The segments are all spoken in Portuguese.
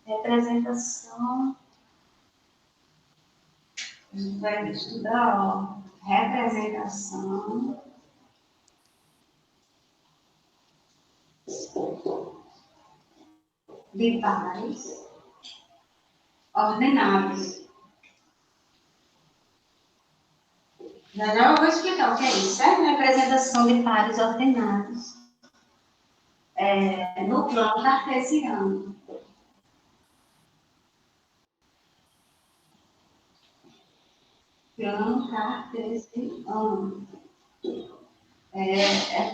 Representação. A gente vai estudar, ó, representação de pares ordenados. Já já eu vou explicar o que é isso, certo? Representação de pares ordenados no plano cartesiano. Plano cartesiano.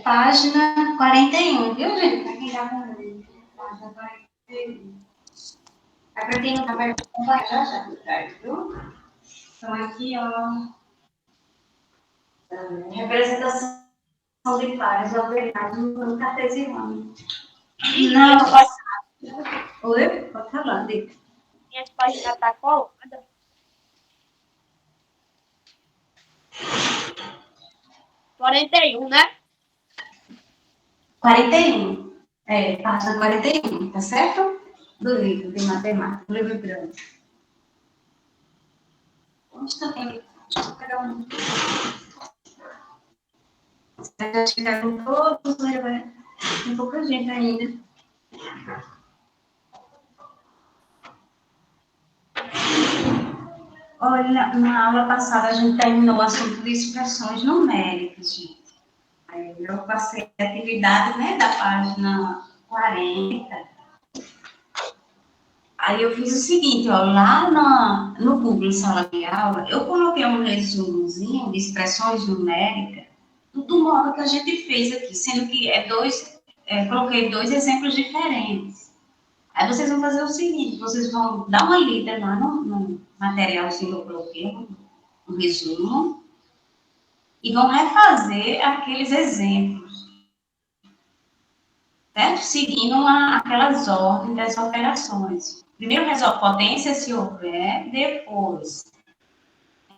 Página 41, viu, gente? Para quem está com ele. Página 41. É para quem não está vai acompanhar já, viu? Então, aqui, ó. Representação de pares ordenados no plano cartesiano. Não, pode. Oi? Pode falar, diga. Minha página está colada. né? 41. Página 41, tá certo? Do livro de matemática, do livro grande. Onde está ele? Deixa eu pegar um. Já chegaram todos, né? Tem pouca gente ainda. Olha, na aula passada a gente terminou o assunto de expressões numéricas, gente. Aí eu passei a atividade, né, da página 40. Aí eu fiz o seguinte, ó, lá no Google Sala de Aula, eu coloquei um resumozinho de expressões numéricas, do modo que a gente fez aqui, sendo que coloquei 2 exemplos diferentes. Aí vocês vão fazer o seguinte, vocês vão dar uma lida lá no materialzinho que eu coloquei, um resumo, e vão refazer aqueles exemplos, certo? Seguindo aquelas ordens das operações. Primeiro resolve potência, se houver, depois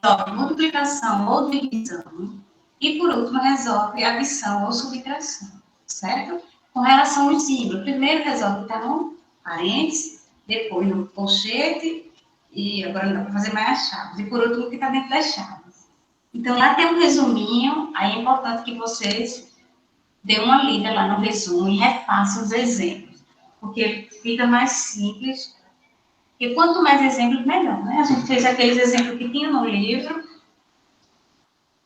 resolve multiplicação ou divisão, e por último resolve adição ou subtração, certo? Com relação aos símbolos, primeiro resolve tá no parênteses, depois no colchete, e agora não dá para fazer mais as chaves, e por último o que está dentro das chaves. Então lá tem um resuminho, aí é importante que vocês dêem uma lida lá no resumo e refaçam os exemplos, porque fica mais simples. E quanto mais exemplos, melhor, né? A gente fez aqueles exemplos que tinha no livro,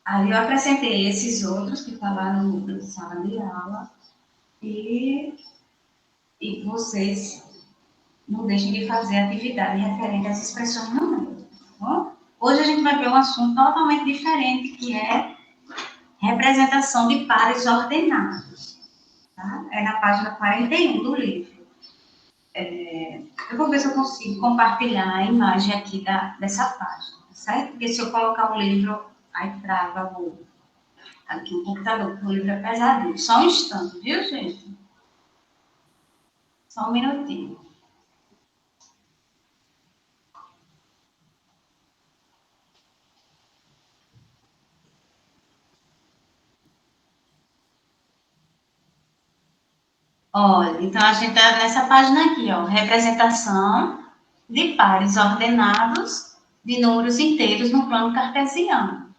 aí eu acrescentei esses outros que estão lá no sala de aula, e vocês não deixem de fazer atividade referente às expressões numéricas, tá bom? Hoje a gente vai ver um assunto totalmente diferente, que é representação de pares ordenados, tá? É na página 41 do livro. Eu vou ver se eu consigo compartilhar a imagem aqui dessa página, certo? Porque se eu colocar o livro, aí trava aqui o computador, porque o livro é pesadinho. Só um instante, viu, gente? Só um minutinho. Olha, então a gente está nessa página aqui, ó, representação de pares ordenados de números inteiros no plano cartesiano.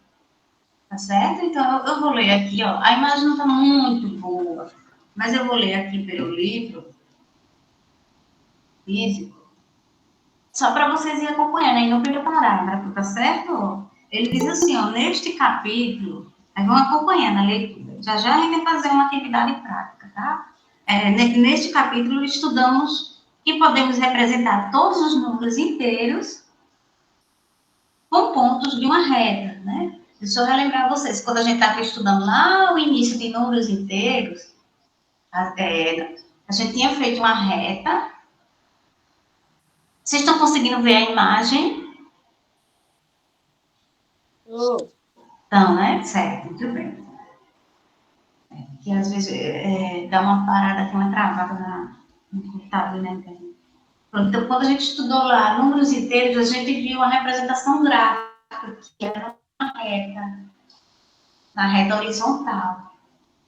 Tá certo? Então, eu vou ler aqui, ó. A imagem não está muito boa, mas eu vou ler aqui pelo livro físico, só para vocês irem acompanhando aí no primeiro parágrafo, tá certo? Ele diz assim, ó, neste capítulo, aí vão acompanhando a leitura. Já já a gente vai fazer uma atividade prática, tá? Neste capítulo, estudamos que podemos representar todos os números inteiros com pontos de uma reta, né? Deixa eu relembrar vocês, quando a gente estava estudando lá o início de números inteiros, a gente tinha feito uma reta. Vocês estão conseguindo ver a imagem? Então, né? Certo, muito bem. Que às vezes dá uma parada, tem uma travada no computador, né? Então, quando a gente estudou lá números inteiros, a gente viu a representação gráfica, que era uma reta, na reta horizontal.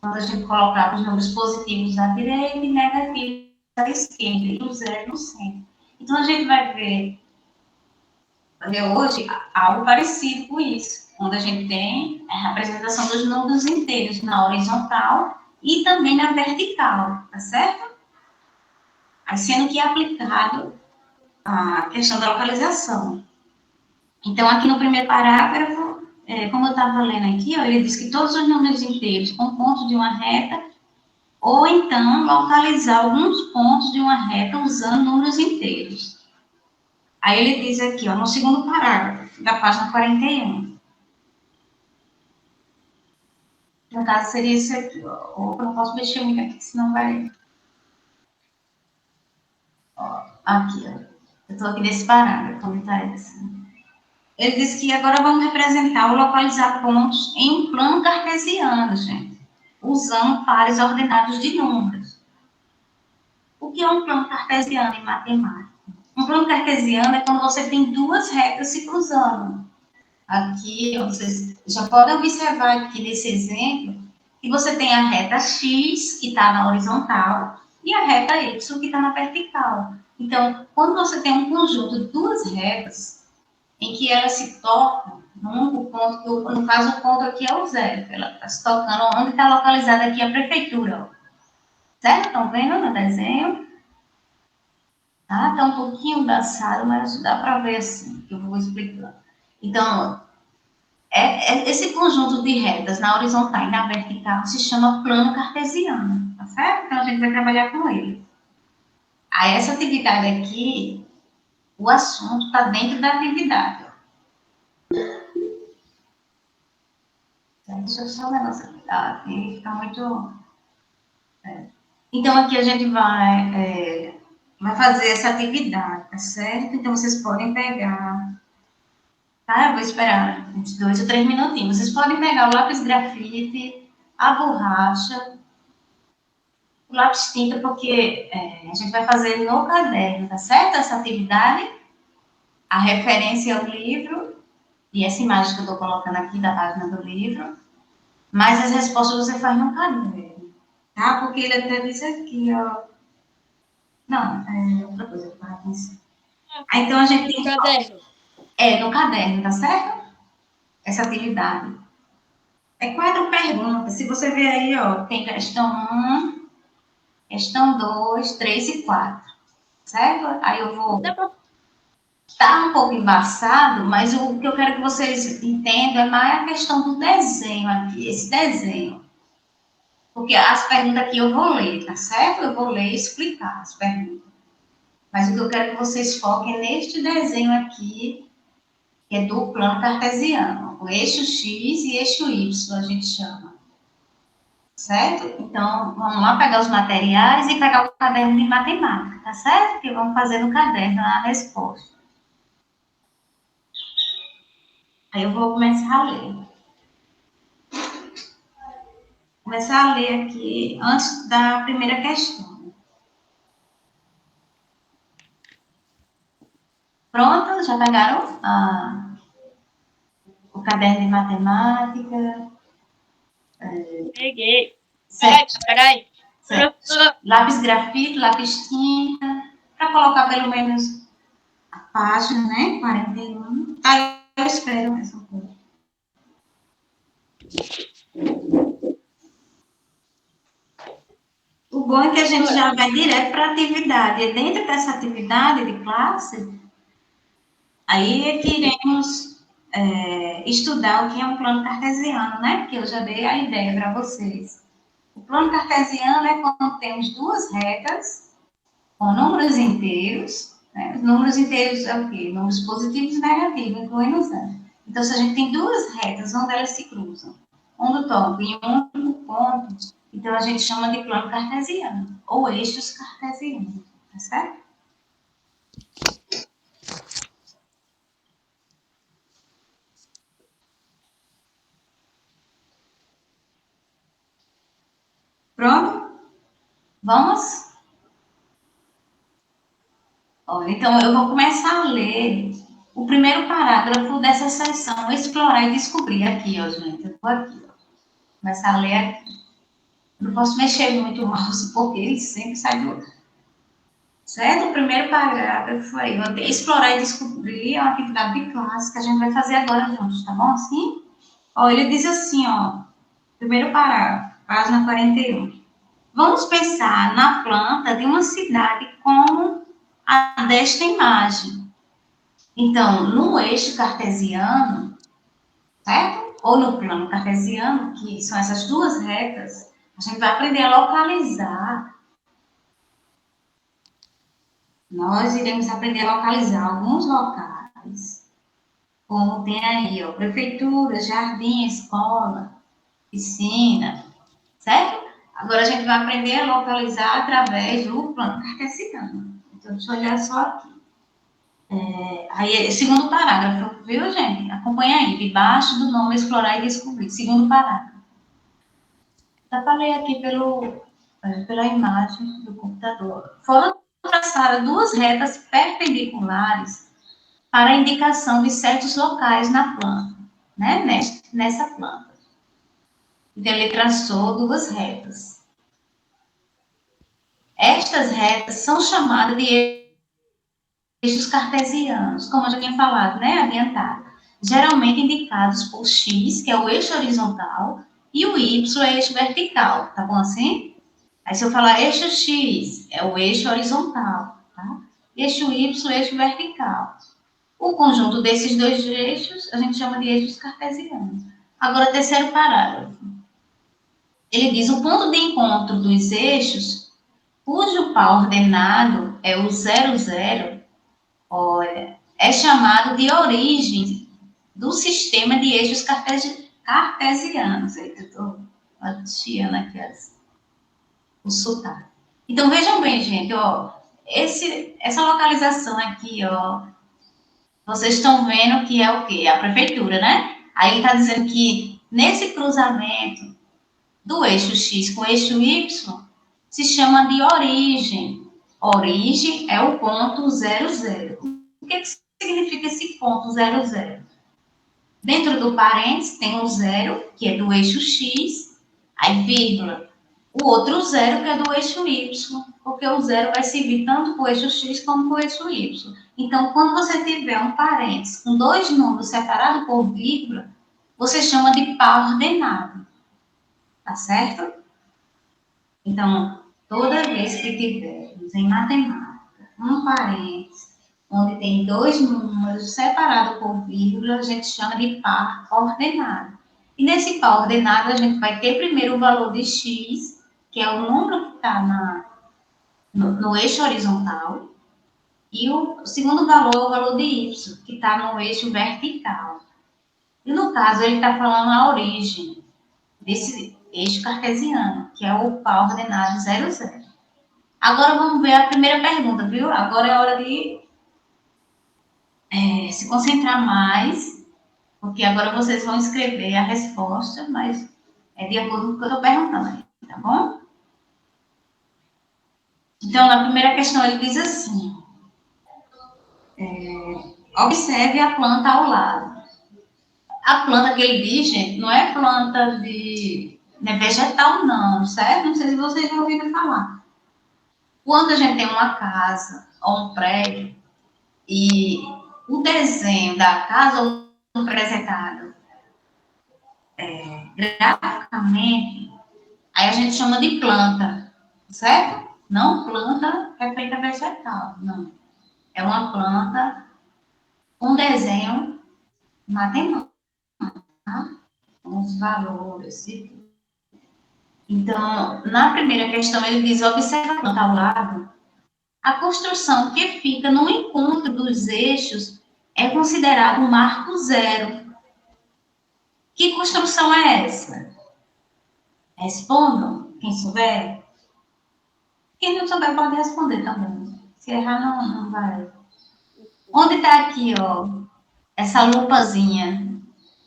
Quando a gente colocava os números positivos à direita e negativos à esquerda, e o zero no centro. Então, a gente vai ver hoje algo parecido com isso, onde a gente tem a representação dos números inteiros na horizontal e também na vertical, tá certo? Aí, sendo que é aplicado a questão da localização. Então, aqui no primeiro parágrafo, como eu estava lendo aqui, ó, ele diz que todos os números inteiros com pontos de uma reta, ou então localizar alguns pontos de uma reta usando números inteiros. Aí ele diz aqui, ó, no segundo parágrafo, da página 41. No caso, seria esse aqui, ó. Ou eu não posso mexer muito aqui, senão vai... Ó, aqui, ó. Eu estou aqui nesse parágrafo, como está esse. Ele diz que agora vamos representar ou localizar pontos em um plano cartesiano, gente, usando pares ordenados de números. O que é um plano cartesiano em matemática? Um plano cartesiano é quando você tem duas retas se cruzando. Aqui, vocês já podem observar aqui nesse exemplo, que você tem a reta X, que está na horizontal, e a reta Y, que está na vertical. Então, quando você tem um conjunto de duas retas, em que elas se tocam, o ponto, no caso, o ponto aqui é o zero, ela está se tocando, onde está localizada aqui a prefeitura, ó. Certo? Estão vendo no desenho? Tá? Está um pouquinho embaçado, mas dá para ver assim, que eu vou explicando. Então, esse conjunto de retas na horizontal e na vertical se chama plano cartesiano, tá certo? Então, a gente vai trabalhar com ele. Aí, essa atividade aqui, o assunto está dentro da atividade, ó. Deixa eu só um negócio aqui, tá? Aqui fica muito... Então, aqui a gente vai fazer essa atividade, tá certo? Então, vocês podem pegar... Tá? Eu vou esperar uns 2 ou 3 minutinhos. Vocês podem pegar o lápis grafite, a borracha, o lápis tinta, porque a gente vai fazer no caderno, tá certo? Essa atividade, a referência ao livro, e essa imagem que eu estou colocando aqui da página do livro, mas as respostas você faz no caderno, tá? Porque ele até diz aqui, ó. Não, é outra coisa que eu estava pensando. Aí, então, a gente tem Caderno. no caderno, tá certo? Essa atividade. É 4 perguntas. Se você ver aí, ó, tem questão 1, questão 2, 3 e 4. Certo? Aí eu vou... Tá um pouco embaçado, mas o que eu quero que vocês entendam é mais a questão do desenho aqui, esse desenho. Porque as perguntas aqui eu vou ler, tá certo? Eu vou ler e explicar as perguntas. Mas o que eu quero que vocês foquem é neste desenho aqui, que é do plano cartesiano. O eixo X e eixo Y, a gente chama. Certo? Então, vamos lá pegar os materiais e pegar o caderno de matemática, tá certo? Que vamos fazer no caderno a resposta. Aí eu vou começar a ler. Começar a ler aqui antes da primeira questão. Pronto? Já pegaram o caderno de matemática? Peguei. Certo. Peraí. Lápis grafite, lápis tinta, para colocar pelo menos a página, né? 41. Aí eu espero mais um pouco. O bom é que a gente já vai direto para a atividade. E dentro dessa atividade de classe, aí é que iremos estudar o que é um plano cartesiano, né? Porque eu já dei a ideia para vocês. O plano cartesiano é quando temos duas retas com números inteiros, né? Os números inteiros é o quê? Números positivos e negativos, incluindo zero. Então, se a gente tem duas retas onde elas se cruzam, um toca em um único ponto, então a gente chama de plano cartesiano, ou eixos cartesianos, tá certo? Pronto? Vamos? Olha, então eu vou começar a ler o primeiro parágrafo dessa seção, explorar e descobrir aqui, ó, gente. Eu vou aqui, ó. Começar a ler aqui. Não posso mexer muito o mouse, porque ele sempre sai do lugar. Certo? O primeiro parágrafo aí, explorar e descobrir é uma atividade de classe que a gente vai fazer agora juntos, tá bom? Assim? Ó, ele diz assim, ó, primeiro parágrafo, página 41. Vamos pensar na planta de uma cidade como a desta imagem. Então, no eixo cartesiano, certo? Ou no plano cartesiano, que são essas duas retas, a gente vai aprender a localizar. Nós iremos aprender a localizar alguns locais, como tem aí, ó, prefeitura, jardim, escola, piscina, certo? Agora a gente vai aprender a localizar através do plano cartesiano. Então, deixa eu olhar só aqui. Aí, segundo parágrafo, viu, gente? Acompanha aí, debaixo do nome explorar e descobrir. Segundo parágrafo. Dá para ler aqui pela imagem do computador. Foram traçadas duas retas perpendiculares para a indicação de certos locais na planta, né? Nessa planta. Então, ele traçou duas retas. Estas retas são chamadas de eixos cartesianos, como eu já tinha falado, né? Adiantado. Geralmente indicados por X, que é o eixo horizontal, e o Y é o eixo vertical, tá bom assim? Aí se eu falar eixo X, é o eixo horizontal, tá? Eixo Y, eixo vertical. O conjunto desses dois eixos, a gente chama de eixos cartesianos. Agora, terceiro parágrafo. Ele diz o ponto de encontro dos eixos, cujo par ordenado é o 0,0, olha, é chamado de origem do sistema de eixos cartesianos. Eita, eu estou atiando aqui o sotaque. Então, vejam bem, gente, ó, essa localização aqui, ó, vocês estão vendo que é o quê? A prefeitura, né? Aí ele está dizendo que nesse cruzamento do eixo X com o eixo Y se chama de origem. Origem é o ponto 00. O que significa esse ponto 00? Dentro do parênteses tem o zero, que é do eixo X, aí vírgula. O outro zero, que é do eixo Y, porque o zero vai servir tanto para o eixo X como para o eixo Y. Então, quando você tiver um parênteses com dois números separados por vírgula, você chama de par ordenado. Tá certo? Então, toda vez que tivermos em matemática um parênteses onde tem dois números separados por vírgula, a gente chama de par ordenado. E nesse par ordenado, a gente vai ter primeiro o valor de x, que é o número que está no eixo horizontal, e o segundo valor é o valor de y, que está no eixo vertical. E no caso, ele está falando a origem desse eixo cartesiano, que é o par ordenado 0, 0. Agora vamos ver a primeira pergunta, viu? Agora é hora de se concentrar mais, porque agora vocês vão escrever a resposta, mas é de acordo com o que eu estou perguntando aí, tá bom? Então, na primeira questão, ele diz assim: observe a planta ao lado. A planta que ele diz, gente, não é planta não é vegetal, não, certo? Não sei se vocês já ouviram falar. Quando a gente tem uma casa ou um prédio e o desenho da casa ou apresentado graficamente, aí a gente chama de planta, certo? Não planta referente a vegetal, não. É uma planta com desenho matemático, tá? Com os valores e tudo. Então, na primeira questão, ele diz: observa a planta ao lado. A construção que fica no encontro dos eixos é considerado um marco zero. Que construção é essa? Respondam, quem souber. Quem não souber pode responder também. Se errar, não vai. Onde está aqui, ó, essa lupazinha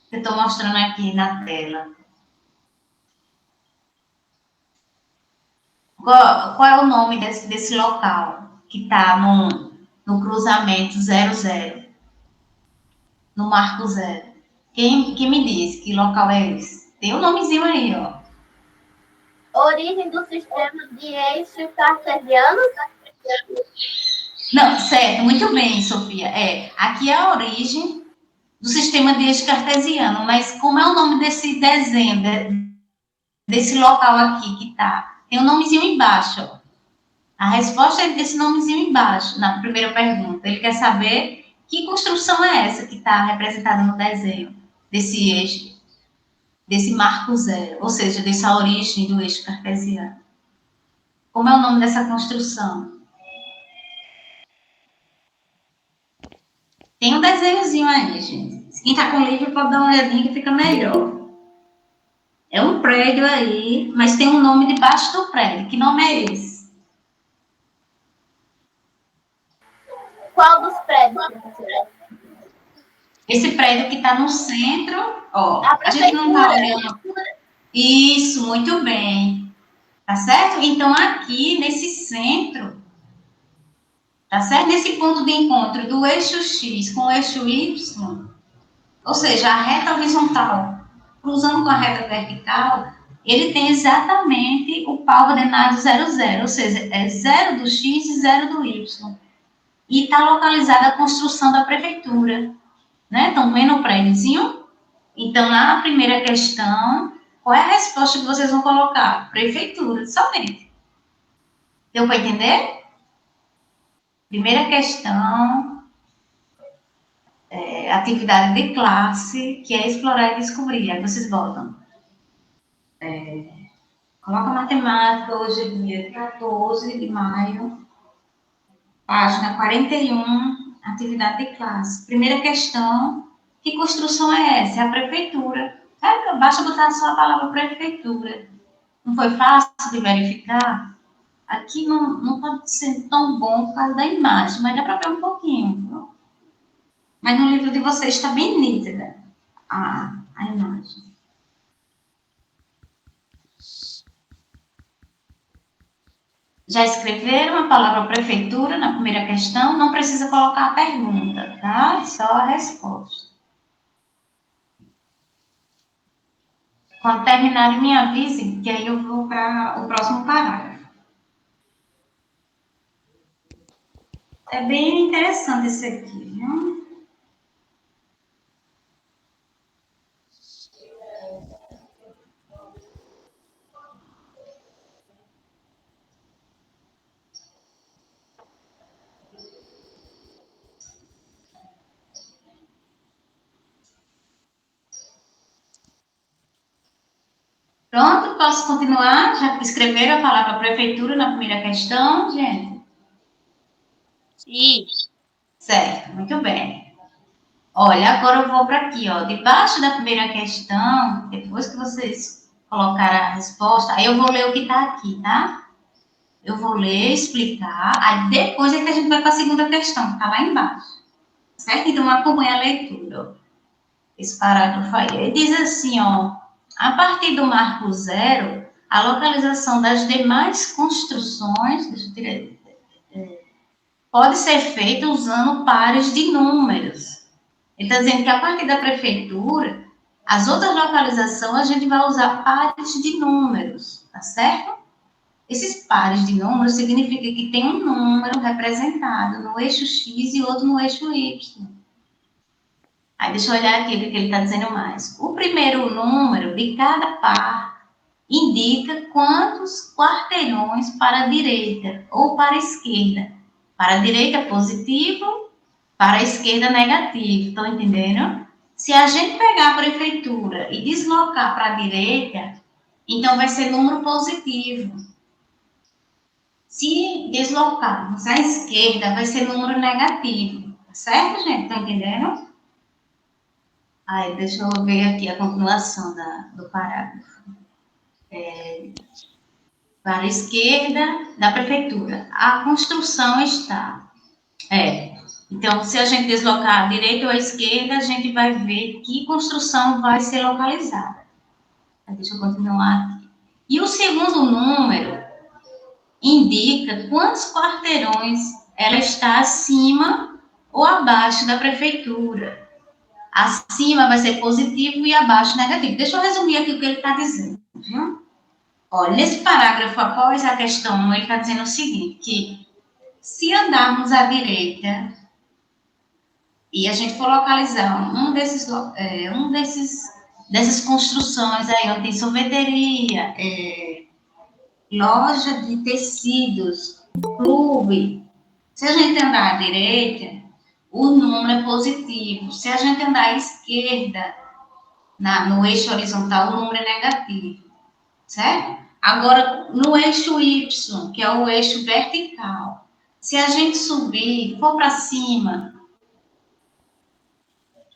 que eu estou mostrando aqui na tela? Qual é o nome desse local que está no cruzamento 00, no marco zero? Quem me diz que local é esse? Tem um nomezinho aí, ó. Origem do sistema de eixos cartesianos? Não, certo, muito bem, Sofia. Aqui é a origem do sistema de eixo cartesiano, mas como é o nome desse desenho, desse local aqui que tá? Tem um nomezinho embaixo, ó. A resposta é desse nomezinho embaixo, na primeira pergunta. Ele quer saber que construção é essa que está representada no desenho desse eixo, desse marco zero, ou seja, dessa origem do eixo cartesiano. Como é o nome dessa construção? Tem um desenhozinho aí, gente. Quem está com o livro pode dar uma olhadinha que fica melhor. É um prédio aí, mas tem um nome debaixo do prédio. Que nome é esse? Qual dos prédios, professora? Esse prédio que está no centro, ó. A A gente não está prefeitura. olhando. Isso, muito bem. Tá certo? Então, aqui nesse centro, tá certo? Nesse ponto de encontro do eixo X com o eixo Y, ou seja, a reta horizontal cruzando com a reta vertical, ele tem exatamente o pau ordenado 0, 0, ou seja, é 0 do X e 0 do Y. E está localizada a construção da prefeitura, né? Estão vendo o prédiozinho? Então, na primeira questão, qual é a resposta que vocês vão colocar? Prefeitura, somente. Deu para entender? Primeira questão, atividade de classe, que é explorar e descobrir. Aí vocês botam. Coloca matemática, hoje é dia 14 de maio, página 41, atividade de classe. Primeira questão, que construção é essa? É a prefeitura. Basta botar só a palavra prefeitura. Não foi fácil de verificar? Aqui não pode ser tão bom por causa da imagem, mas dá para ver um pouquinho, viu? Mas no livro de vocês está bem nítida a imagem. Já escreveram a palavra prefeitura na primeira questão? Não precisa colocar a pergunta, tá? Só a resposta. Quando terminarem, me avisem, que aí eu vou para o próximo parágrafo. É bem interessante esse aqui, viu? Pronto, posso continuar? Já escreveram a palavra prefeitura na primeira questão, gente? Sim. Certo, muito bem. Olha, agora eu vou para aqui, ó. Debaixo da primeira questão, depois que vocês colocaram a resposta, aí eu vou ler o que está aqui, tá? Eu vou ler, explicar, aí depois é que a gente vai para a segunda questão, que está lá embaixo. Certo? Então, acompanha a leitura, ó. Esse parágrafo aí. Ele diz assim, ó. A partir do marco zero, a localização das demais construções, pode ser feita usando pares de números. Ele está dizendo que a partir da prefeitura, as outras localizações a gente vai usar pares de números, tá certo? Esses pares de números significa que tem um número representado no eixo X e outro no eixo Y. Aí deixa eu olhar aqui o que ele está dizendo mais. O primeiro número de cada par indica quantos quarteirões para a direita ou para a esquerda. Para a direita positivo, para a esquerda negativo. Estão entendendo? Se a gente pegar a prefeitura e deslocar para a direita, então vai ser número positivo. Se deslocarmos à esquerda, vai ser número negativo. Certo, gente? Estão entendendo? Aí, deixa eu ver aqui a continuação do parágrafo. Para a esquerda da prefeitura. A construção está. Então, se a gente deslocar à direita ou à esquerda, a gente vai ver que construção vai ser localizada. Deixa eu continuar aqui. E o segundo número indica quantos quarteirões ela está acima ou abaixo da prefeitura. Acima vai ser positivo e abaixo negativo. Deixa eu resumir aqui o que ele está dizendo, viu? Olha, nesse parágrafo após a questão 1, ele está dizendo o seguinte, que Se andarmos à direita e a gente for localizar dessas construções aí, onde tem sorveteria, loja de tecidos, clube, se a gente andar à direita, o número é positivo. Se a gente andar à esquerda, no eixo horizontal, o número é negativo, certo? Agora, no eixo Y, que é o eixo vertical, se a gente subir, for para cima,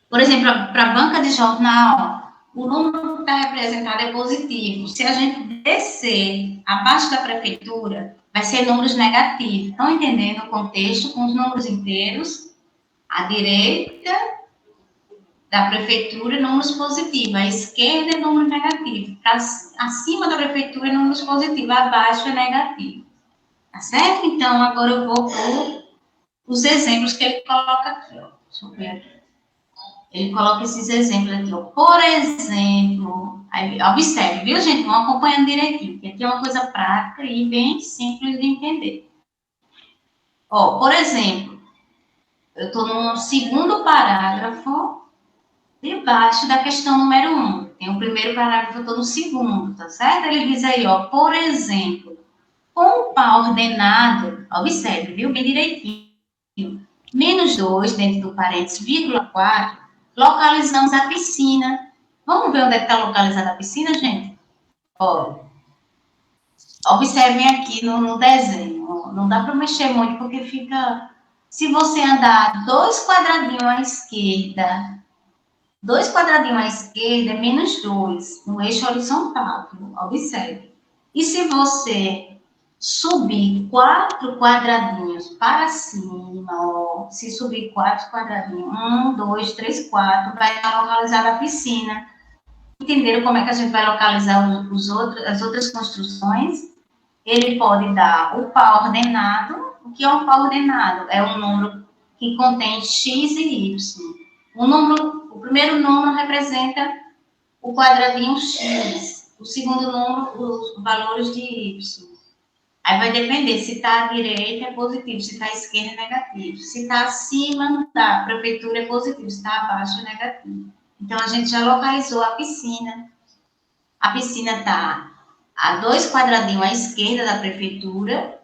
por exemplo, para a banca de jornal, o número que está representado é positivo. Se a gente descer abaixo da prefeitura, vai ser números negativos. Estão entendendo o contexto com os números inteiros? À direita da prefeitura, números positivos. À esquerda é número negativo. Acima da prefeitura, números positivos. Abaixo é negativo. Tá certo? Então, agora eu vou pôr os exemplos que ele coloca aqui. Ó. Deixa eu ver aqui. Ele coloca esses exemplos aqui, ó. Por exemplo, aí, observe, viu, gente? Vão acompanhando direitinho, que aqui é uma coisa prática e bem simples de entender. Ó, por exemplo, eu estou no segundo parágrafo, debaixo da questão número 1. Tem o primeiro parágrafo, eu estou no segundo, tá certo? Ele diz aí, ó, por exemplo, com o par ordenado, observe, viu, bem direitinho, -2 dentro do parênteses, vírgula 4, localizamos a piscina. Vamos ver onde é que está localizada a piscina, gente? Ó, observem aqui no desenho. Não dá para mexer muito, porque fica... Se você andar 2 quadradinhos à esquerda, 2 quadradinhos à esquerda é -2, no eixo horizontal. Observe. E se você subir 4 quadradinhos para cima, ó, se subir 4 quadradinhos, 1, 2, 3, 4, vai estar localizada a piscina. Entenderam como é que a gente vai localizar as outras construções? Ele pode dar o par ordenado. O que é um par ordenado? É um número que contém x e y. O primeiro número representa o quadradinho x, o segundo número, os valores de y. Aí vai depender, se está à direita é positivo, se está à esquerda é negativo. Se está acima, não dá, a prefeitura é positivo, se está abaixo é negativo. Então, a gente já localizou a piscina. A piscina está a 2 quadradinhos à esquerda da prefeitura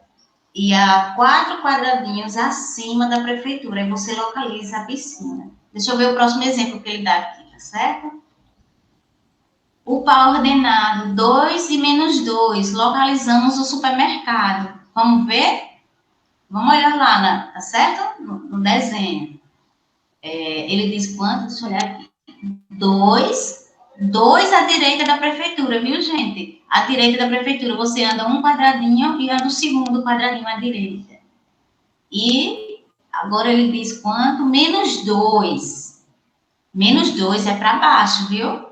e a 4 quadradinhos acima da prefeitura. Aí você localiza a piscina. Deixa eu ver o próximo exemplo que ele dá aqui, tá certo? O par ordenado 2 e -2, localizamos o supermercado. Vamos ver? Vamos olhar lá, tá certo? No desenho. Ele diz quanto? Deixa eu olhar aqui. 2 à direita da prefeitura, viu, gente? À direita da prefeitura, você anda um quadradinho e anda o segundo quadradinho à direita. E agora ele diz quanto? -2. -2 é para baixo, viu?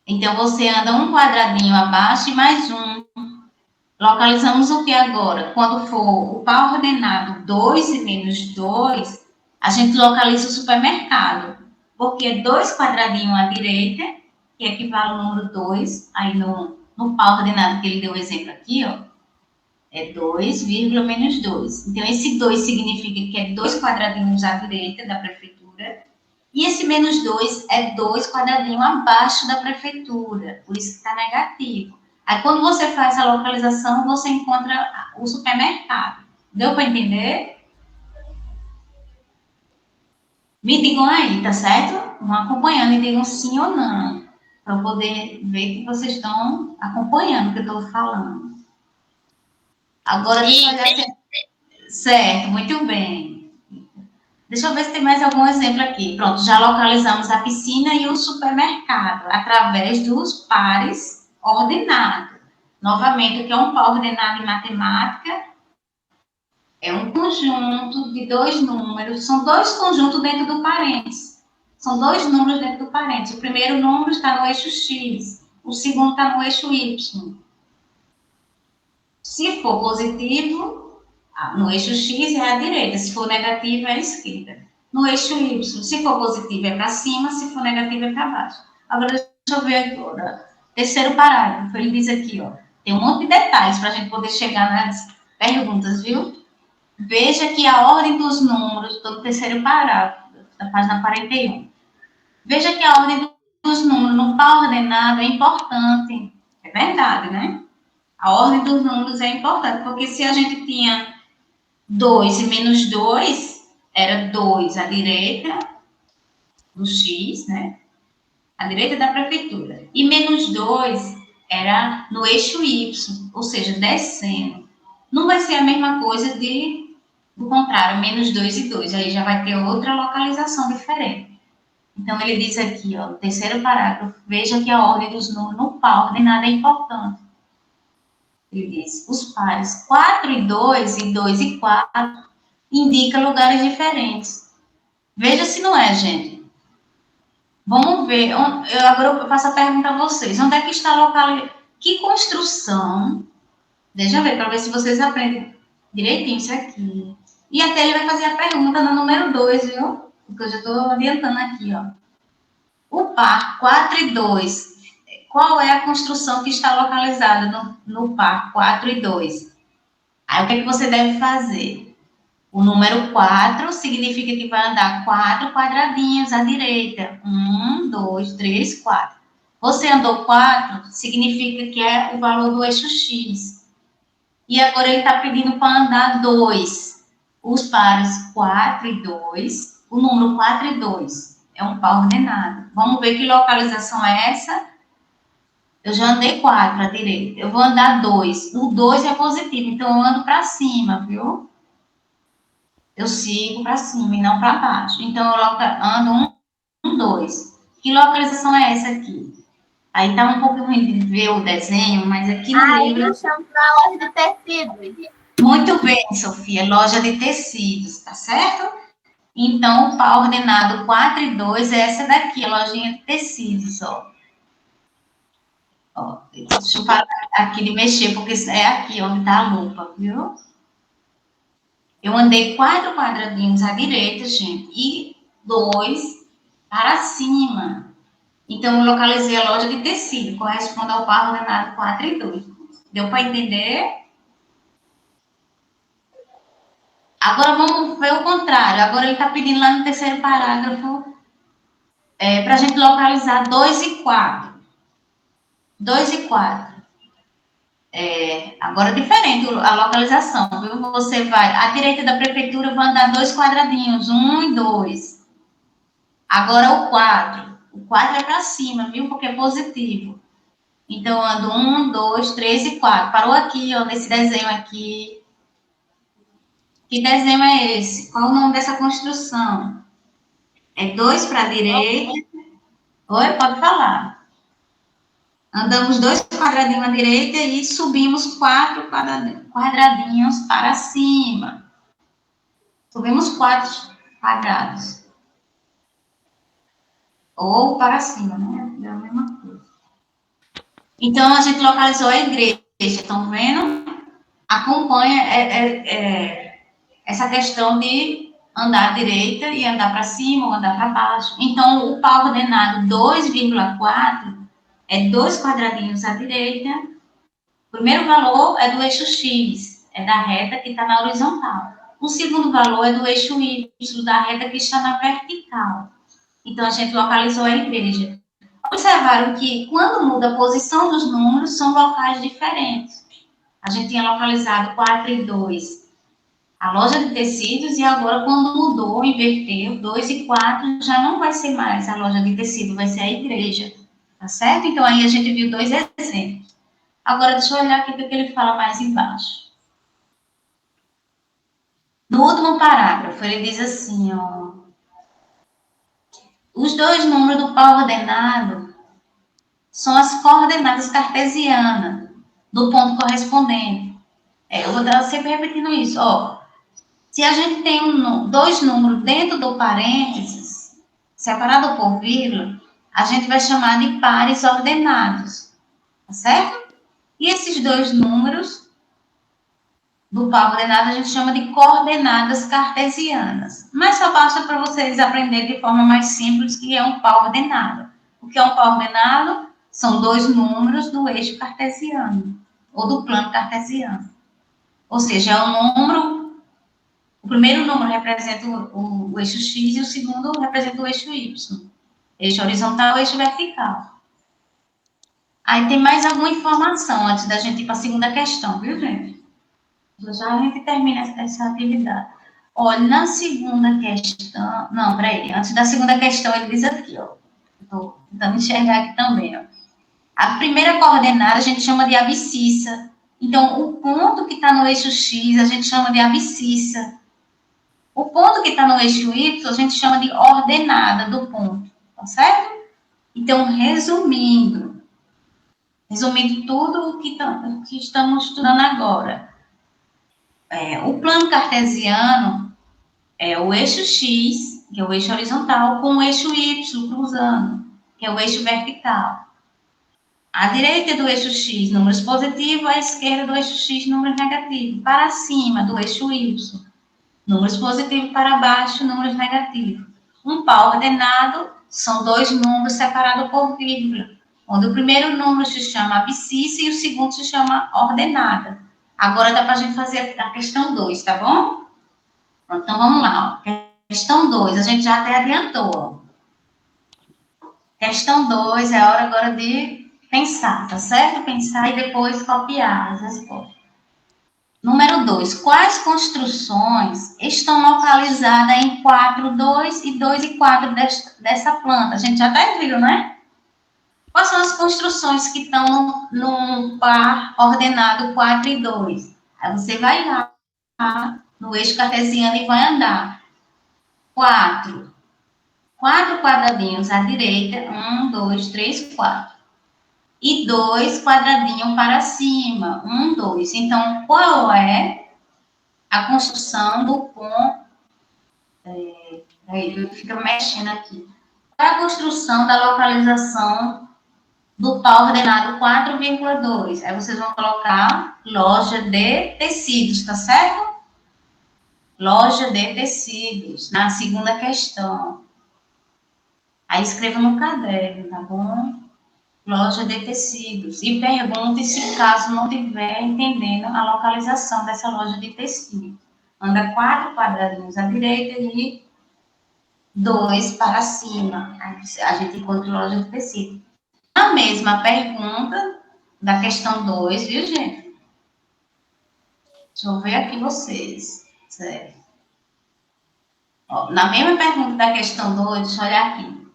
Então, você anda um quadradinho abaixo e mais um. Localizamos o que agora? Quando for o par ordenado 2 e -2, a gente localiza o supermercado. Porque 2 quadradinhos à direita, que equivale ao número 2, aí no par ordenado que ele deu o exemplo aqui, ó, é 2, -2. Então, esse 2 significa que é 2 quadradinhos à direita da prefeitura, e esse -2 é 2 quadradinhos abaixo da prefeitura, por isso que está negativo. Aí, quando você faz a localização, você encontra o supermercado. Deu para entender? Me digam aí, tá certo? Vão acompanhando e digam sim ou não, para eu poder ver que vocês estão acompanhando o que eu estou falando. Agora, deixa eu olhar se... Certo, muito bem. Deixa eu ver se tem mais algum exemplo aqui. Pronto, já localizamos a piscina e o supermercado através dos pares ordenados. Novamente, o que é um par ordenado em matemática? É um conjunto de 2 números. São 2 conjuntos dentro do parênteses. São 2 números dentro do parênteses. O primeiro número está no eixo X. O segundo está no eixo Y. Se for positivo, no eixo X é à direita, se for negativo é à esquerda. No eixo Y, se for positivo é para cima, se for negativo é para baixo. Agora, deixa eu ver agora. Terceiro parágrafo, ele diz aqui, ó, tem um monte de detalhes para a gente poder chegar perguntas, viu? Veja que a ordem dos números, estou no terceiro parágrafo, da página 41. Veja que a ordem dos números no par ordenado é importante. É verdade, né? A ordem dos números é importante, porque se a gente tinha 2 e menos 2, era 2 à direita do X, né? À direita da prefeitura. E menos 2 era no eixo Y, ou seja, descendo. Não vai ser a mesma coisa do contrário, menos 2 e 2. Aí já vai ter outra localização diferente. Então, ele diz aqui, ó, no terceiro parágrafo, veja que a ordem dos números no par ordenado é importante. Ele diz, os pares 4 e 2 e 2 e 4 indicam lugares diferentes. Veja se não é, gente. Vamos ver, agora eu faço a pergunta a vocês, onde é que está localizado? Que construção? Deixa eu ver, para ver se vocês aprendem direitinho isso aqui. E até ele vai fazer a pergunta no número 2, viu? Porque eu já estou adiantando aqui, ó. O par 4 e 2, qual é a construção que está localizada no par 4 e 2? Aí o que é que você deve fazer? O número 4 significa que vai andar 4 quadradinhos à direita. 1, 2, 3, 4. Você andou 4, significa que é o valor do eixo X. E agora ele está pedindo para andar 2. Os pares 4 e 2, o número 4 e 2 é um par ordenado. Vamos ver que localização é essa? Eu já andei 4 à direita. Eu vou andar 2. O 2 é positivo, então eu ando para cima, viu? Eu sigo para cima e não para baixo. Então eu ando 1, 2. Que localização é essa aqui? Aí tá um pouco ruim de ver o desenho, mas aqui no livro... Aí eu chamo para loja de tecidos. Muito bem, Sofia. Loja de tecidos, tá certo? Então, o par ordenado 4 e 2 é essa daqui, a lojinha de tecidos, ó. Ó, deixa eu parar aqui de mexer, porque é aqui onde tá a lupa, viu? Eu andei 4 quadradinhos à direita, gente, e 2 para cima. Então, eu localizei a loja de tecido, corresponde ao par ordenado 4 e 2. Deu para entender? Agora, vamos ver o contrário. Agora, ele está pedindo lá no terceiro parágrafo para a gente localizar 2 e 4. 2 e 4. Agora é diferente a localização, viu? Você vai, à direita da prefeitura, vai andar 2 quadradinhos, 1 e 2. Agora o 4. O 4 é para cima, viu? Porque é positivo. Então, ando 1, 2, 3 e 4. Parou aqui, ó, nesse desenho aqui. Que desenho é esse? Qual o nome dessa construção? É 2 para a direita. Oi, pode falar. Andamos 2 quadradinhos à direita e subimos 4 quadradinhos para cima. Subimos 4 quadrados. Ou para cima, né? É a mesma coisa. Então, a gente localizou a igreja. Estão vendo? Acompanha essa questão de andar à direita e andar para cima ou andar para baixo. Então, o par ordenado 2,4 é 2 quadradinhos à direita. O primeiro valor é do eixo X, é da reta que está na horizontal. O segundo valor é do eixo Y, da reta que está na vertical. Então, a gente localizou a igreja. Observaram que, quando muda a posição dos números, são locais diferentes. A gente tinha localizado 4 e 2, a loja de tecidos, e agora, quando mudou, inverteu, 2 e 4, já não vai ser mais a loja de tecido, vai ser a igreja. Tá certo? Então, aí a gente viu 2 exemplos. Agora, deixa eu olhar aqui o que ele fala mais embaixo. No último parágrafo, ele diz assim, ó. Os 2 números do par ordenado são as coordenadas cartesianas do ponto correspondente. Eu vou dar sempre repetindo isso, ó. Se a gente tem 2 números dentro do parênteses, separado por vírgula, a gente vai chamar de pares ordenados, tá certo? E esses 2 números do par ordenado a gente chama de coordenadas cartesianas. Mas só basta para vocês aprenderem de forma mais simples que é um par ordenado. O que é um par ordenado? São 2 números do eixo cartesiano, ou do plano cartesiano. Ou seja, é um número, o primeiro número representa o eixo X e o segundo representa o eixo Y. Eixo horizontal e eixo vertical. Aí tem mais alguma informação antes da gente ir para a segunda questão, viu, gente? Já a gente termina essa atividade. Olha, na segunda questão. Não, peraí. Antes da segunda questão, ele diz aqui, ó. Estou tentando enxergar aqui também, ó. A primeira coordenada a gente chama de abscissa. Então, o ponto que está no eixo X a gente chama de abscissa. O ponto que está no eixo Y a gente chama de ordenada do ponto. Tá certo? Então, resumindo tudo o que estamos estudando agora. O plano cartesiano é o eixo X, que é o eixo horizontal, com o eixo Y cruzando, que é o eixo vertical. À direita do eixo X, números positivos, à esquerda do eixo X, números negativos. Para cima do eixo Y, números positivos, para baixo, números negativos. Um par ordenado são dois números separados por vírgula, onde o primeiro número se chama abscissa e o segundo se chama ordenada. Agora dá para a gente fazer a questão 2, tá bom? Então vamos lá. Ó. Questão 2, a gente já até adiantou. Ó. Questão 2 é a hora agora de pensar, tá certo? Pensar e depois copiar as respostas. Número 2. Quais construções estão localizadas em 4, 2 e 2 e 4 dessa planta? A gente já até viu, né? Quais são as construções que estão no par ordenado 4 e 2? Aí você vai lá no eixo cartesiano e vai andar. 4 quadradinhos à direita. 1, 2, 3, 4. E 2 quadradinhos para cima. 1, 2. Então, qual é a construção do ponto? Ele fica mexendo aqui. Qual é a construção da localização do par ordenado 4,2? Aí vocês vão colocar loja de tecidos, tá certo? Loja de tecidos, na segunda questão. Aí escreva no caderno, tá bom? Loja de tecidos. E pergunte se caso não estiver entendendo a localização dessa loja de tecido. Anda 4 quadradinhos à direita e 2 para cima. A gente encontra loja de tecido. A mesma pergunta da questão 2, viu, gente? Deixa eu ver aqui vocês. Certo. Ó, na mesma pergunta da questão 2, deixa eu olhar aqui.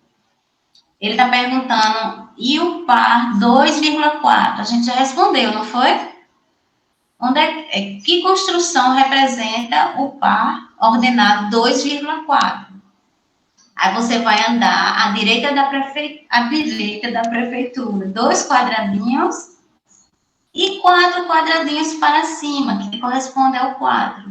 Ele está perguntando, e o par 2,4? A gente já respondeu, não foi? Que construção representa o par ordenado 2,4? Aí você vai andar à direita da prefeitura, 2 quadradinhos e 4 quadradinhos para cima, que corresponde ao 4.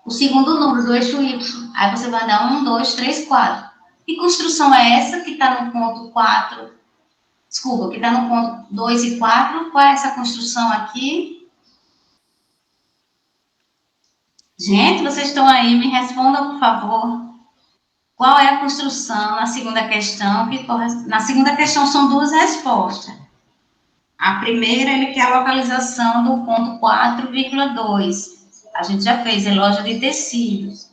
O segundo número do eixo Y. Aí você vai andar 1, 2, 3, 4. Que construção é essa que está no ponto 4? Desculpa, que está no ponto 2 e 4. Qual é essa construção aqui? Gente, vocês estão aí? Me respondam, por favor. Qual é a construção na segunda questão? Na segunda questão são duas respostas. A primeira, ele quer a localização do ponto 4,2. A gente já fez, é loja de tecidos.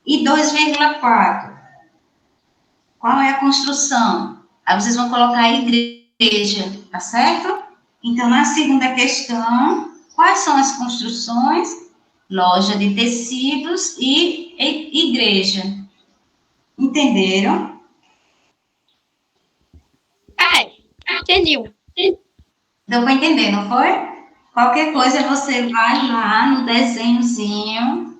E 2,4. Qual é a construção? Aí vocês vão colocar a igreja, tá certo? Então, na segunda questão, quais são as construções? Loja de tecidos e igreja. Entenderam? Entendi. Deu para entender, não foi? Qualquer coisa você vai lá no desenhozinho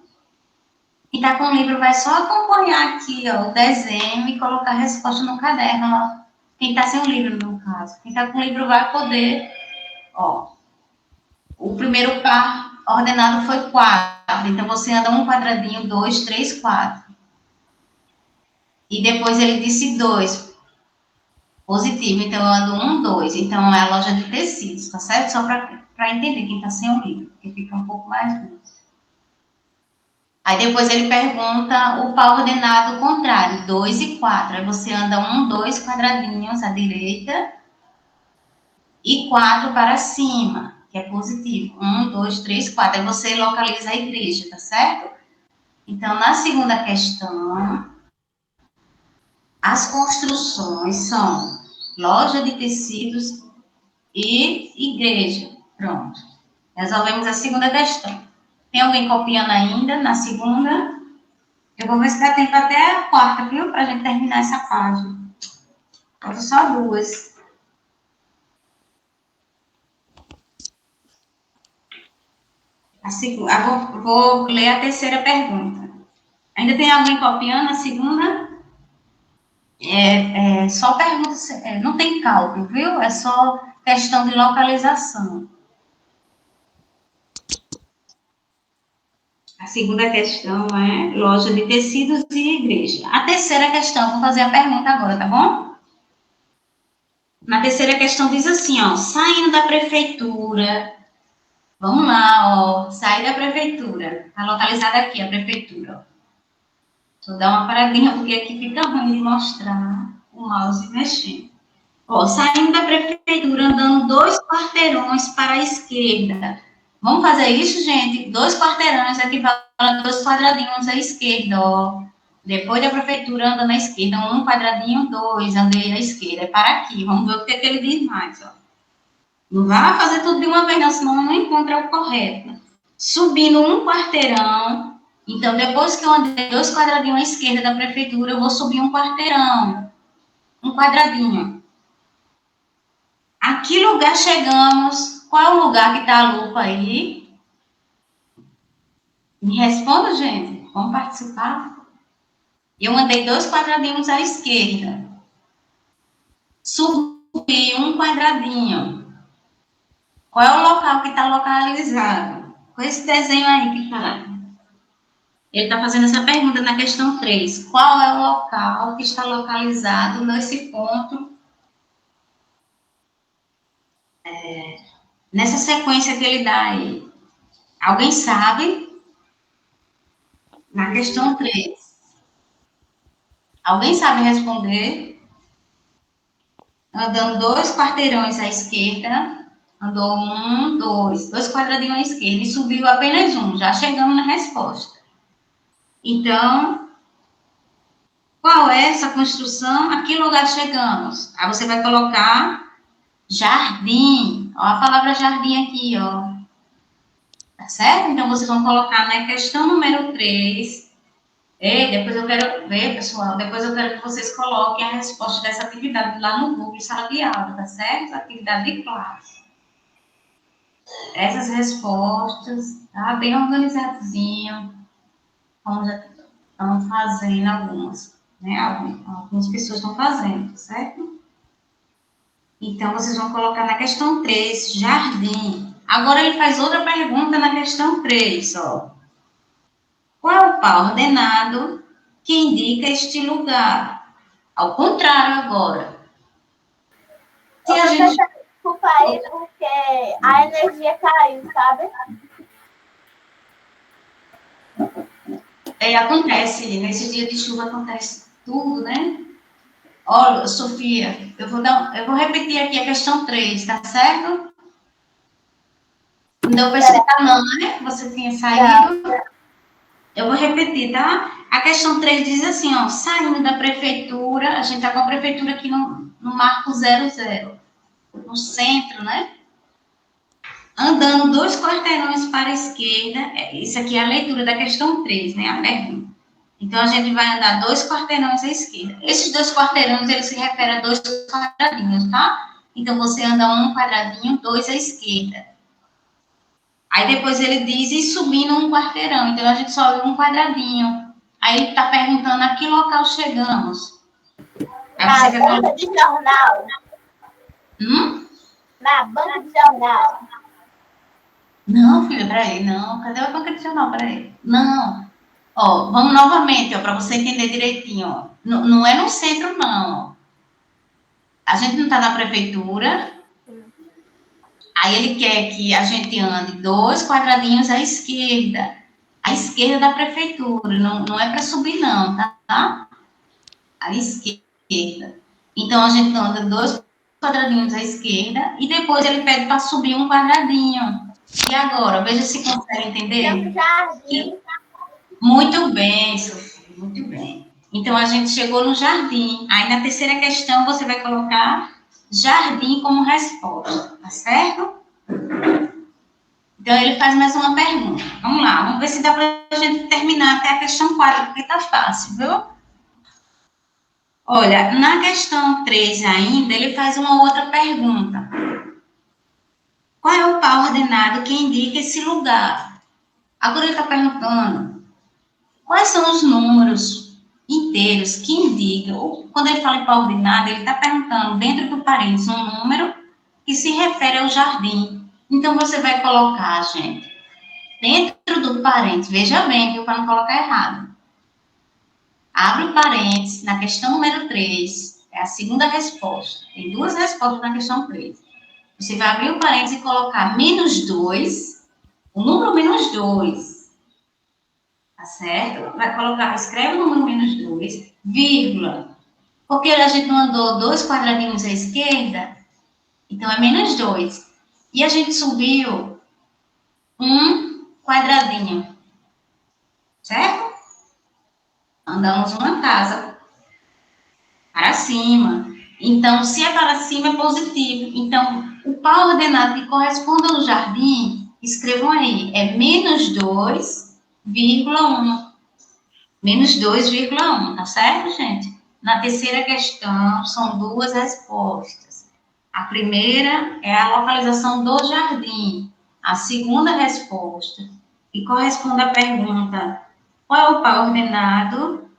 e tá com o livro, vai só acompanhar aqui, ó, o desenho e colocar a resposta no caderno, ó. Quem tá sem o livro, no caso. Quem tá com o livro vai poder, ó. O primeiro par ordenado foi 4. Então, você anda um quadradinho, 2, 3, 4. E depois ele disse 2. Positivo, então eu ando 1, 2. Então, é a loja de tecidos, tá certo? Só para entender quem tá sem o livro, porque fica um pouco mais duro. Aí depois ele pergunta o par ordenado contrário, 2 e 4. Aí você anda 1, 2 quadradinhos à direita e 4 para cima. que é positivo. 1, 2, 3, 4. Aí você localiza a igreja, tá certo? Então, na segunda questão, as construções são loja de tecidos e igreja. Pronto. Resolvemos a segunda questão. Tem alguém copiando ainda na segunda? Eu vou ver se dá tempo até a quarta, viu? Para a gente terminar essa página. Faltam só duas. Vou ler a terceira pergunta. Ainda tem alguém copiando a segunda? Só pergunta, não tem cálculo, viu? É só questão de localização. A segunda questão é loja de tecidos e igreja. A terceira questão, vou fazer a pergunta agora, tá bom? Na terceira questão diz assim, ó, saindo da prefeitura, vamos lá, ó, sair da prefeitura, tá localizada aqui a prefeitura, ó. Vou dar uma paradinha, porque aqui fica ruim de mostrar o mouse mexendo. Ó, saindo da prefeitura, andando 2 quarteirões para a esquerda. Vamos fazer isso, gente? 2 quarteirões equivalem a 2 quadradinhos à esquerda, ó. Depois da prefeitura, anda na esquerda, 1 quadradinho, 2, andei à esquerda. É para aqui, vamos ver o que ele diz mais, ó. Não vai fazer tudo de uma vez, não, senão não encontra o correto. Subindo 1 quarteirão, então depois que eu andei 2 quadradinhos à esquerda da prefeitura, eu vou subir 1 quarteirão. 1 quadradinho. A que lugar chegamos? Qual é o lugar que está a lupa aí? Me responda, gente. Vamos participar? Eu andei 2 quadradinhos à esquerda. Subi 1 quadradinho. Qual é o local que está localizado? Com esse desenho aí que está. Ele está fazendo essa pergunta na questão 3. Qual é o local que está localizado nesse ponto? Nessa sequência que ele dá aí. Alguém sabe? Na questão 3. Alguém sabe responder? Andando 2 quarteirões à esquerda, andou 1, 2, 2 quadradinhos à esquerda e subiu apenas 1. Já chegamos na resposta. Então, qual é essa construção? A que lugar chegamos? Aí você vai colocar jardim. Ó, a palavra jardim aqui, ó. Tá certo? Então, vocês vão colocar na questão número 3. Depois eu quero ver, pessoal, depois eu quero que vocês coloquem a resposta dessa atividade lá no Google, sala de aula, tá certo? Atividade de classe. Essas respostas, tá? Bem organizadinho, como já estão fazendo algumas, né? Algumas pessoas estão fazendo, tá certo? Então, vocês vão colocar na questão 3, jardim. Agora ele faz outra pergunta na questão 3, ó. Qual é o par ordenado que indica este lugar? Ao contrário agora. Se a gente... Desculpa aí, porque a energia caiu, sabe? Acontece, nesse dia de chuva acontece tudo, né? Olha, Sofia, eu vou repetir aqui a questão 3, tá certo? Não deu para explicar não, né? Você tinha saído. Eu vou repetir, tá? A questão 3 diz assim, ó, saindo da prefeitura, a gente está com a prefeitura aqui no marco 00, no centro, né? Andando 2 quarteirões para a esquerda, isso aqui é a leitura da questão 3, né? A pergunta. Então, a gente vai andar 2 quarteirões à esquerda. Esses 2 quarteirões, eles se referem a 2 quadradinhos, tá? Então, você anda 1 quadradinho, 2 à esquerda. Aí, depois ele diz, e subindo 1 quarteirão. Então, a gente sobe 1 quadradinho. Aí, ele está perguntando a que local chegamos. Na banca de jornal. Na banca de jornal. Não, filho, peraí, não. Cadê a banca de jornal? Peraí. Não. Ó, vamos novamente, ó, para você entender direitinho, ó. Não é no centro, não. A gente não está na prefeitura. Aí ele quer que a gente ande 2 quadradinhos à esquerda. À esquerda da prefeitura. Não é para subir, não, tá? À esquerda. Então, a gente anda 2 quadradinhos à esquerda e depois ele pede para subir um quadradinho. E agora, veja se consegue entender. Muito bem, Sofia, muito bem. Então, a gente chegou no jardim. Aí, na terceira questão, você vai colocar jardim como resposta, tá certo? Então, ele faz mais uma pergunta. Vamos lá, vamos ver se dá para a gente terminar até a questão 4, porque tá fácil, viu? Olha, na questão 3 ainda, ele faz uma outra pergunta. Qual é o par ordenado que indica esse lugar? Agora ele está perguntando quais são os números inteiros que indicam, ou quando ele fala em par ordenado, ele está perguntando dentro do parênteses um número que se refere ao jardim. Então, você vai colocar, gente, dentro do parênteses, veja bem, viu, para não colocar errado. Abre o parênteses, na questão número 3, é a segunda resposta. Tem duas respostas na questão 3. Você vai abrir o parênteses e colocar menos 2, o número menos 2, tá certo? Vai colocar, escreve o número menos 2, vírgula. Porque a gente não andou 2 quadradinhos à esquerda, então é menos 2. E a gente subiu um quadradinho, certo? Andamos uma casa para cima. Então, se é para cima, é positivo. Então, o par ordenado que corresponde ao jardim, escrevam aí, é menos 2,1. Menos 2,1, tá certo, gente? Na terceira questão, são duas respostas. A primeira é a localização do jardim. A segunda resposta, que corresponde à pergunta, qual é o par ordenado?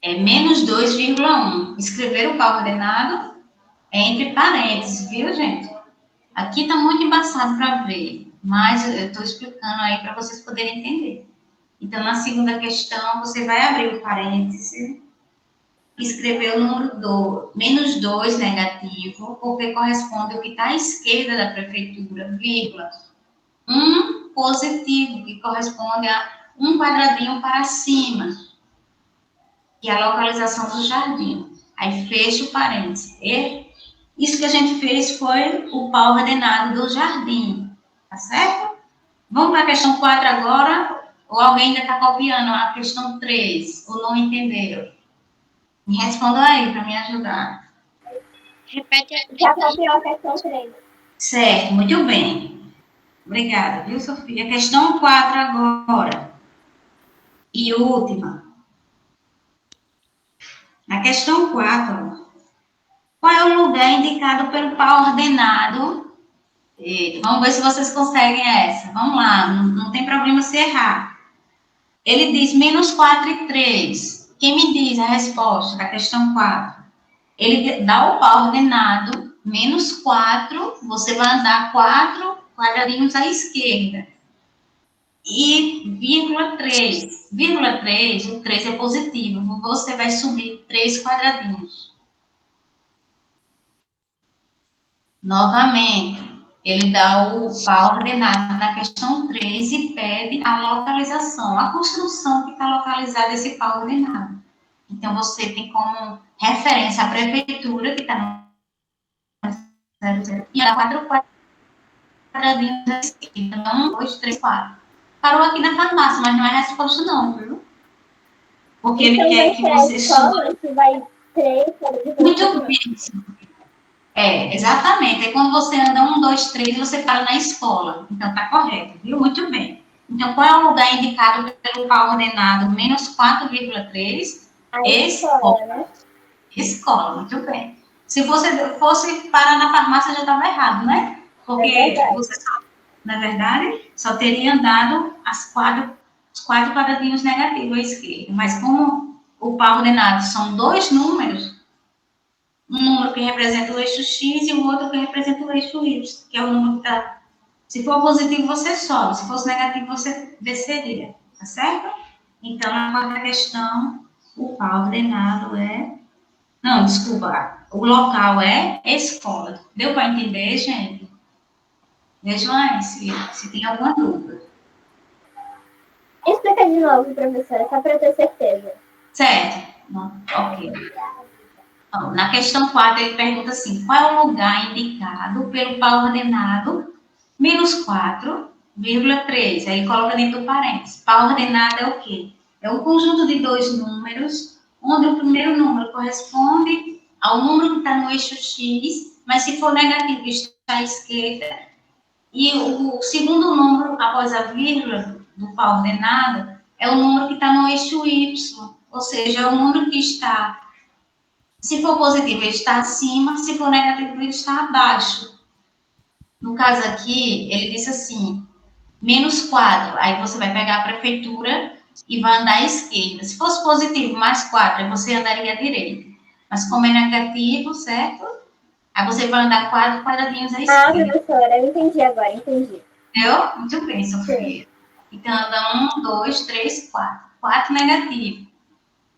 É menos 2,1. Escrever o par ordenado é entre parênteses, viu, gente? Aqui tá muito embaçado para ver, mas eu estou explicando aí para vocês poderem entender. Então, na segunda questão, você vai abrir o parêntese, escrever o número menos 2 negativo, porque corresponde ao que está à esquerda da prefeitura, vírgula. 1 positivo, que corresponde a um quadradinho para cima, que é a localização do jardim. Aí fecha o parênteses. E isso que a gente fez foi o par ordenado do jardim, tá certo? Vamos para a questão 4 agora, ou alguém ainda está copiando a questão 3, ou não entendeu? Me responda aí para me ajudar. Repete a Já copiou a questão 3. Certo, muito bem. Obrigada, viu, Sofia? Questão 4 agora. E última. Na questão 4, qual é o lugar indicado pelo par ordenado? Vamos ver se vocês conseguem essa. Vamos lá, não tem problema se errar. Ele diz menos 4 e 3. Quem me diz a resposta da questão 4? Ele dá o par ordenado, menos 4, você vai andar 4 quadradinhos à esquerda. E vírgula 3. Vírgula 3, o 3 é positivo, você vai subir 3 quadradinhos. Novamente, ele dá o par ordenado na questão 3 e pede a localização, a construção que está localizada esse par ordenado. Então, você tem como referência a prefeitura, que está no 00, e a 4 quadradinhos da esquerda. 1, 2, 3, 4. Parou aqui na farmácia, mas não é resposta não, viu? Porque ele quer que você suba. Vai 3, Muito bem. Exatamente. É quando você anda 1, 2, 3, você para na escola. Então, tá correto, viu? Muito bem. Então, qual é o lugar indicado pelo par ordenado menos 4,3? escola, né? Escola, muito bem. Se você fosse parar na farmácia, já estava errado, né? Porque você só, na verdade, só teria andado os quatro quadradinhos negativos à esquerda. Mas como o par ordenado são dois números, um número que representa o eixo X e o outro que representa o eixo Y, que é o número que está... Se for positivo, você sobe. Se fosse negativo, você desceria. Tá certo? Então, na quarta questão, o par ordenado é... Não, desculpa. O local é escola. Deu para entender, gente? Vejam aí se tem alguma dúvida. Explica de novo, professora, só para eu ter certeza. Certo. Não, ok. Ó, na questão 4, ele pergunta assim, qual é o lugar indicado pelo par ordenado menos 4,3? Aí ele coloca dentro do parênteses. Par ordenado é o quê? É um conjunto de dois números, onde o primeiro número corresponde ao número que está no eixo X, mas se for negativo, está à esquerda, e o segundo número, após a vírgula do par ordenado, é o número que está no eixo Y, ou seja, é o número que está, se for positivo, ele está acima, se for negativo, ele está abaixo. No caso aqui, ele disse assim, menos 4, aí você vai pegar a prefeitura e vai andar à esquerda. Se fosse positivo, mais 4, aí você andaria à direita. Mas como é negativo, certo? Aí você vai andar 4 quadradinhos à esquerda. Professora, eu entendi agora, entendi. Entendeu? Muito bem, Sim. Sofia. Então, anda 1, 2, 3, 4. 4 negativo.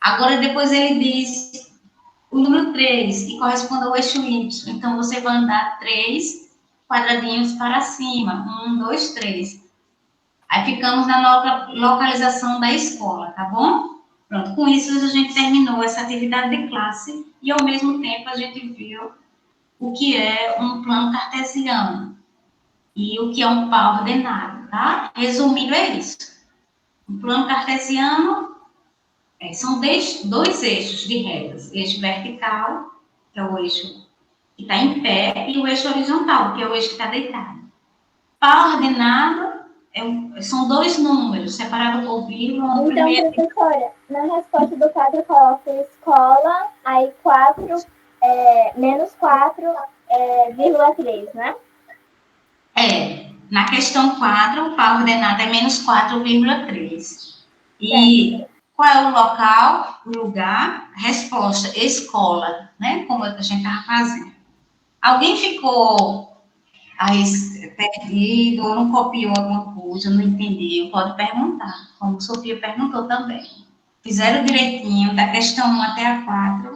Agora, depois ele diz o número 3, que corresponde ao eixo Y. Então, você vai andar 3 quadradinhos para cima. 1, 2, 3. Aí ficamos na localização da escola, tá bom? Pronto, com isso a gente terminou essa atividade de classe e, ao mesmo tempo, a gente viu o que é um plano cartesiano e o que é um par ordenado, tá? Resumindo, é isso. O plano cartesiano são dois eixos de retas. Eixo vertical, que é o eixo que está em pé, e o eixo horizontal, que é o eixo que está deitado. Par ordenado são dois números, separados por vírgula. Então, Primeiro... professora, na resposta do 4 coloca escola, aí 4, menos 4, vírgula 3, né? Na questão 4, o par ordenado é menos 4,3. E qual é o local, o lugar? Resposta, escola, né? Como a gente estava fazendo. Alguém ficou aí perdido, ou não copiou alguma coisa, não entendeu, pode perguntar, como a Sofia perguntou também. Fizeram direitinho, da questão 1 até a 4.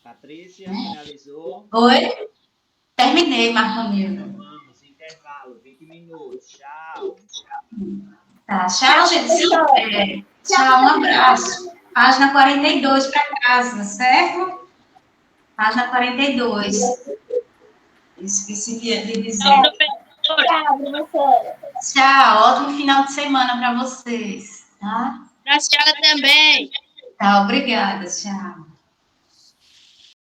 Patrícia, finalizou? Oi? Terminei, Marconildo. Vamos, intervalo, 20 minutos. Tchau. Tá, tchau, gente. Tchau, um abraço. Página 42 para casa, certo? Página 42. Esqueci de dizer. Tchau, professora. Tchau, professora. Tchau, ótimo final de semana para vocês, tá? Pra senhora também. Tá, obrigada, tchau.